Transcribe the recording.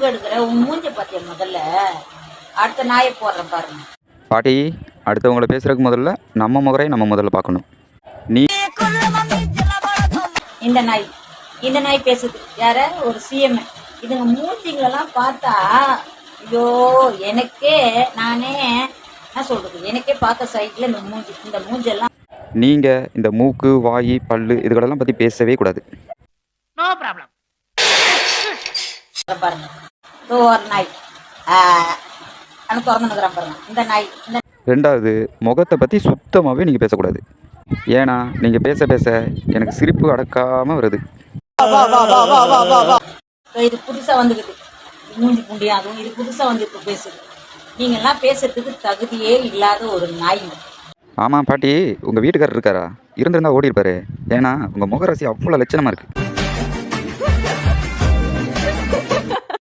எடுக்கிற உன் மூஞ்ச பாத்தியா முதல்ல. அடுத்த நாயை போடுறேன் பாருங்க. பாட்டி, அடுத்தவங்களை பேசுறதுக்கு முதல்ல நம்ம முகரை நம்ம முதல்ல பார்க்கணும். நீ இந்த நாய் பேசுது யார? ஒரு சிஎம். இதுங்க மூஞ்சிங்களெல்லாம் பார்த்தா ஐயோ, எனக்கே நானே என்ன சொல்றது, எனக்கே பார்த்த சைட்ல இந்த மூஞ்செல்லாம். நீங்க இந்த மூக்கு, வாய், பல்லு இதுகளெல்லாம் பத்தி பேசவே கூடாது. No problem. பாருங்க, ஒரு நாய் திறந்துக்கிறான் பாருங்க. இந்த நாய். ரெண்டாவது, முகத்தை பற்றி சுத்தமாகவே நீங்கள் பேசக்கூடாது. ஏன்னா நீங்கள் பேச பேச எனக்கு சிரிப்பு அடக்காமல் வருது. இது புதுசாக வந்துக்குது, மூஞ்சி புண்டி. அதுவும் இது புதுசாக வந்து இப்போ பேசுது. நீங்கள்லாம் பேசுறதுக்கு தகுதியே இல்லாத ஒரு நாய். ஆமாம் பாட்டி, உங்கள் வீட்டுக்காரர் இருக்காரா? இருந்திருந்தா ஓடி இருப்பாரு. ஏன்னா உங்கள் முகராசி அவ்வளோ லட்சணமாக இருக்குது.